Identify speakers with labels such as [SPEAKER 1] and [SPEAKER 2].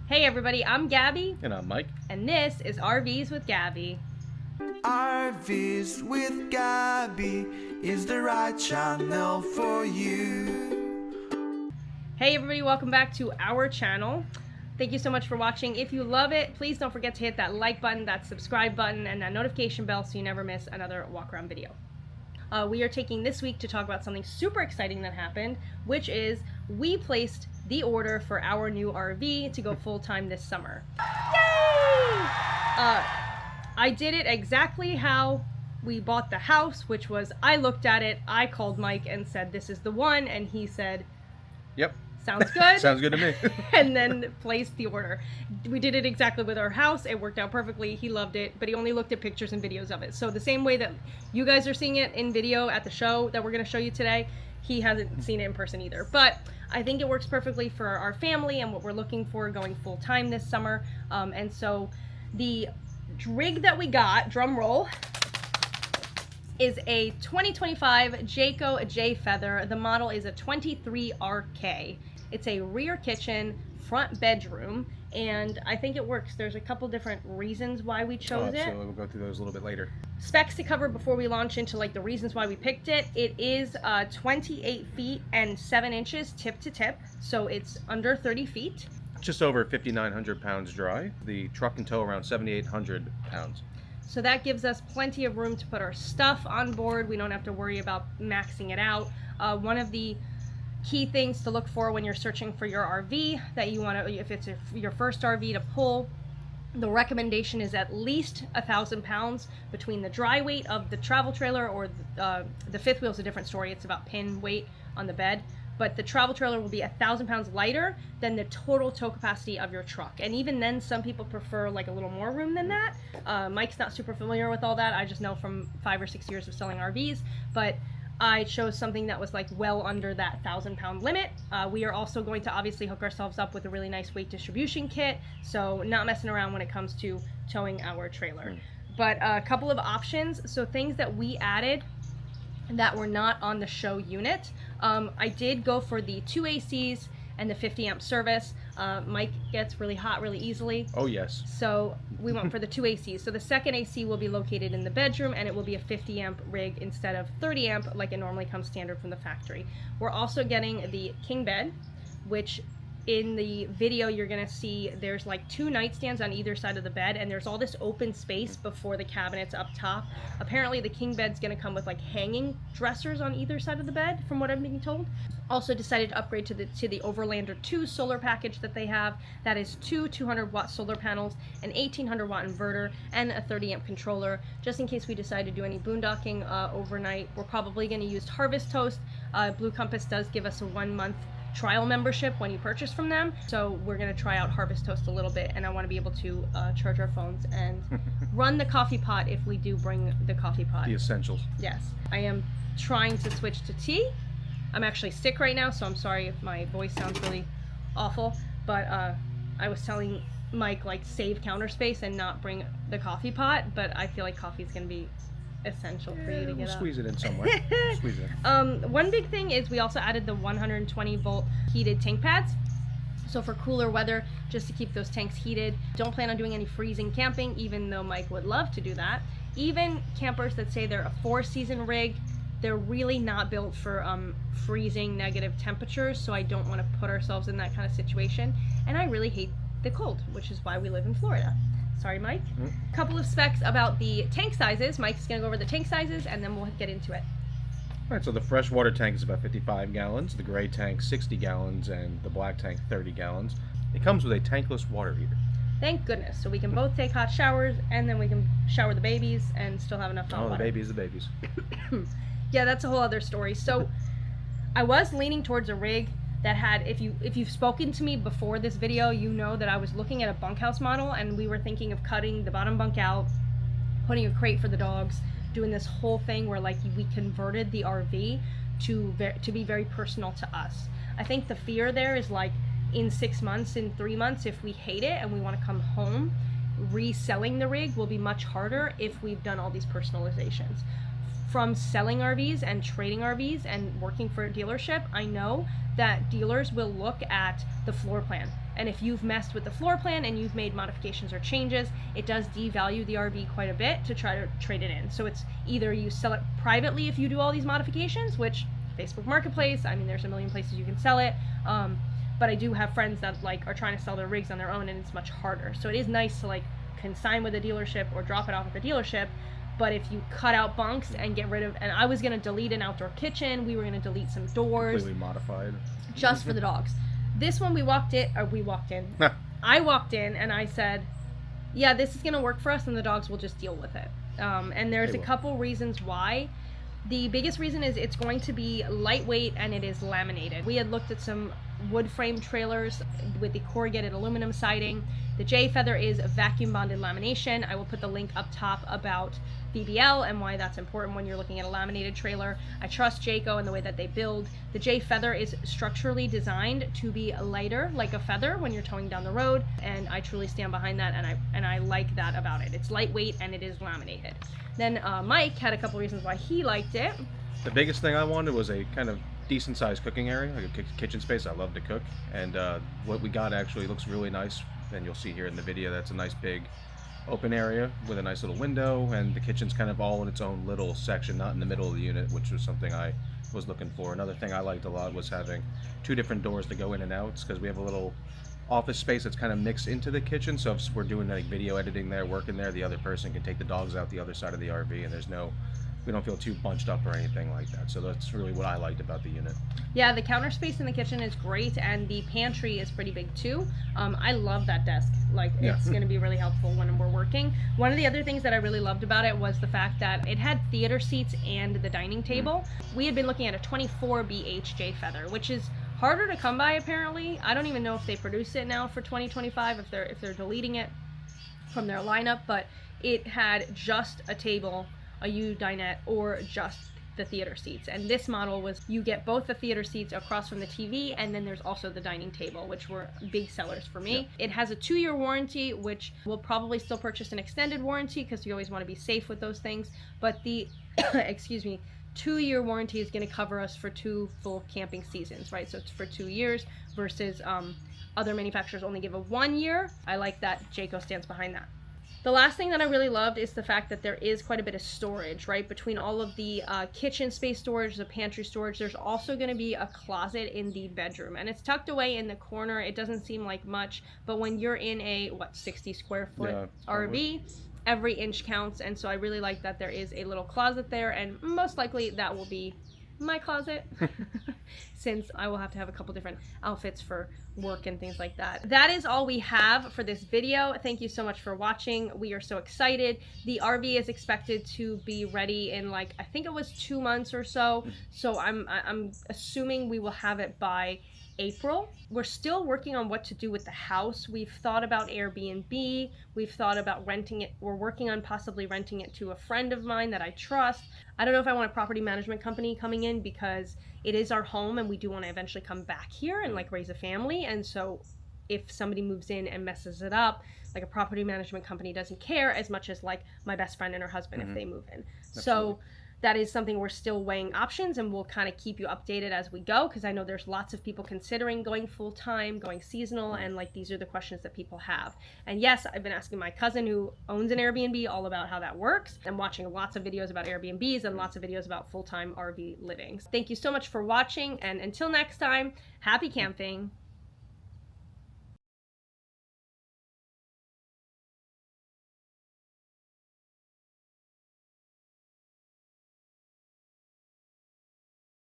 [SPEAKER 1] Hey everybody, I'm Gabby.
[SPEAKER 2] And I'm Mike.
[SPEAKER 1] And this is RVs with Gabby.
[SPEAKER 3] RVs with Gabby is the right channel for you.
[SPEAKER 1] Hey everybody, welcome back to our channel. Thank you so much for watching. If you love it, please don't forget to hit that like button, that subscribe button, and that notification bell so you never miss another walk around video. We are taking this week to talk about something super exciting that happened, which is we placed the order for our new RV to go full-time this summer. Yay! I did it exactly how we bought the house, which was I looked at it, I called Mike and said, this is the one, and he said,
[SPEAKER 2] yep.
[SPEAKER 1] Sounds good.
[SPEAKER 2] Sounds good to me.
[SPEAKER 1] And then placed the order. We did it exactly with our house. It worked out perfectly. He loved it, but he only looked at pictures and videos of it. So the same way that you guys are seeing it in video at the show that we're going to show you today, he hasn't seen it in person either. But I think it works perfectly for our family and what we're looking for going full time this summer. And so the rig that we got, drum roll, is a 2025 Jayco J-Feather. The model is a 23RK. It's a rear kitchen, front bedroom, and I think it works. There's a couple different reasons why we chose it.
[SPEAKER 2] So we'll go through those a little bit later.
[SPEAKER 1] Specs to cover before we launch into like the reasons why we picked it. It is 28 feet and 7 inches tip to tip, so it's under 30 feet.
[SPEAKER 2] Just over 5,900 pounds dry. The truck can tow around 7,800 pounds.
[SPEAKER 1] So that gives us plenty of room to put our stuff on board. We don't have to worry about maxing it out. One of the key things to look for when you're searching for your RV that you want to, if it's your first RV to pull, the recommendation is at least 1,000 pounds between the dry weight of the travel trailer, or the fifth wheel is a different story. It's about pin weight on the bed. But the travel trailer will be 1,000 pounds lighter than the total tow capacity of your truck. And even then, some people prefer like a little more room than that. Mike's not super familiar with all that. I just know from 5 or 6 years of selling RVs. But I chose something that was like well under that 1,000-pound limit. We are also going to obviously hook ourselves up with a really nice weight distribution kit. So not messing around when it comes to towing our trailer. But a couple of options. So things that we added that were not on the show unit. I did go for the 2 ACs and the 50 amp service. Mike gets really hot really easily.
[SPEAKER 2] Oh yes.
[SPEAKER 1] So we went for the 2 ACs. So the second AC will be located in the bedroom, and it will be a 50 amp rig instead of 30 amp like it normally comes standard from the factory. We're also getting the king bed, which in the video you're gonna see there's like 2 nightstands on either side of the bed, and there's all this open space before the cabinets up top. Apparently the king bed's gonna come with like hanging dressers on either side of the bed, from what I'm being told. Also decided to upgrade to the Overlander 2 solar package that they have. That is 2 200-watt solar panels, an 1800-watt inverter, and a 30 amp controller, just in case we decide to do any boondocking overnight. We're probably gonna use Harvest Toast. Blue Compass does give us a 1-month trial membership when you purchase from them, so we're going to try out Harvest Toast a little bit, and I want to be able to charge our phones and run the coffee pot if we do bring the coffee pot.
[SPEAKER 2] The essentials.
[SPEAKER 1] Yes. I am trying to switch to tea. I'm actually sick right now, so I'm sorry if my voice sounds really awful, but I was telling Mike like save counter space and not bring the coffee pot, but I feel like coffee is going to be essential for you to get up.
[SPEAKER 2] Squeeze it in somewhere. Squeeze it in.
[SPEAKER 1] One big thing is we also added the 120 volt heated tank pads. So for cooler weather, just to keep those tanks heated. Don't plan on doing any freezing camping, even though Mike would love to do that. Even campers that say they're a 4-season rig, they're really not built for freezing negative temperatures, so I don't want to put ourselves in that kind of situation. And I really hate the cold, which is why we live in Florida. Sorry, Mike. A couple of specs about the tank sizes. Mike's going to go over the tank sizes, and then we'll get into it.
[SPEAKER 2] All right, so the freshwater tank is about 55 gallons, the gray tank 60 gallons, and the black tank 30 gallons. It comes with a tankless water heater.
[SPEAKER 1] Thank goodness. So we can both take hot showers, and then we can shower the babies and still have enough hot water.
[SPEAKER 2] The babies.
[SPEAKER 1] Yeah, that's a whole other story. So I was leaning towards a rig that had, if you've spoken to me before this video, you know that I was looking at a bunkhouse model, and we were thinking of cutting the bottom bunk out, putting a crate for the dogs, doing this whole thing where like we converted the RV to be very personal to us. I think the fear there is like in 6 months, in 3 months, if we hate it and we want to come home, reselling the rig will be much harder if we've done all these personalizations. From selling RVs and trading RVs and working for a dealership, I know that dealers will look at the floor plan And if you've messed with the floor plan and you've made modifications or changes, it does devalue the RV quite a bit to try to trade it in. So it's either you sell it privately if you do all these modifications, which Facebook Marketplace, I mean, there's a million places you can sell it. But I do have friends that like are trying to sell their rigs on their own, and it's much harder. So it is nice to like consign with a dealership or drop it off at the dealership. But if you cut out bunks and get rid of, and I was gonna delete an outdoor kitchen, we were gonna delete some doors
[SPEAKER 2] Completely modified.
[SPEAKER 1] just for the dogs. This one I walked in and I said, yeah, this is gonna work for us, and the dogs will just deal with it. And there's
[SPEAKER 2] They
[SPEAKER 1] a
[SPEAKER 2] will.
[SPEAKER 1] couple reasons why. The biggest reason is it's going to be lightweight and it is laminated. We had looked at some wood frame trailers with the corrugated aluminum siding. The J Feather is a vacuum bonded lamination. I will put the link up top about VBL and why that's important when you're looking at a laminated trailer. I trust Jayco and the way that they build. The J Feather is structurally designed to be lighter, like a feather when you're towing down the road, and I truly stand behind that, and I like that about it. It's lightweight and it is laminated. Then Mike had a couple reasons why he liked it.
[SPEAKER 2] The biggest thing I wanted was a kind of decent sized cooking area, like a kitchen space. I love to cook, and what we got actually looks really nice, and you'll see here in the video that's a nice big open area with a nice little window, and the kitchen's kind of all in its own little section, not in the middle of the unit, which was something I was looking for. Another thing I liked a lot was having 2 different doors to go in and out, because we have a little office space that's kind of mixed into the kitchen, so if we're doing like video editing there, working there, the other person can take the dogs out the other side of the RV, and we don't feel too bunched up or anything like that. So that's really what I liked about the unit.
[SPEAKER 1] Yeah, the counter space in the kitchen is great, and the pantry is pretty big too. I love that desk. Like, it's going to be really helpful when we're working. One of the other things that I really loved about it was the fact that it had theater seats and the dining table. We had been looking at a 24 BHJ Feather, which is harder to come by apparently. I don't even know if they produce it now for 2025, if they're deleting it from their lineup, but it had just a table, a U dinette, or just the theater seats. And this model was, you get both the theater seats across from the TV, and then there's also the dining table, which were big sellers for me. It has a 2-year warranty, which we'll probably still purchase an extended warranty because you always want to be safe with those things. But the, excuse me, 2-year warranty is going to cover us for 2 full camping seasons, right? So it's for 2 years versus other manufacturers only give a 1 year. I like that Jayco stands behind that. The last thing that I really loved is the fact that there is quite a bit of storage, right? Between all of the kitchen space storage, the pantry storage, there's also going to be a closet in the bedroom. And it's tucked away in the corner. It doesn't seem like much, but when you're in a, 60 square foot RV, every inch counts. And so I really like that there is a little closet there, and most likely that will be my closet since I will have to have a couple different outfits for work and things like that. That is all we have for this video. Thank you so much for watching. We are so excited. The RV is expected to be ready in, like, I think it was 2 months or so. So I'm assuming we will have it by April. We're still working on what to do with the house. We've thought about Airbnb. We've thought about renting it. We're working on possibly renting it to a friend of mine that I trust. I don't know if I want a property management company coming in, because it is our home and we do want to eventually come back here and like raise a family. And so if somebody moves in and messes it up, like, a property management company doesn't care as much as like my best friend and her husband if they move in.
[SPEAKER 2] Absolutely.
[SPEAKER 1] So that is something we're still weighing options, and we'll kind of keep you updated as we go, because I know there's lots of people considering going full-time, going seasonal, and like, these are the questions that people have. And yes, I've been asking my cousin who owns an Airbnb all about how that works. I'm watching lots of videos about Airbnbs and lots of videos about full-time RV living. Thank you so much for watching, and until next time, happy camping.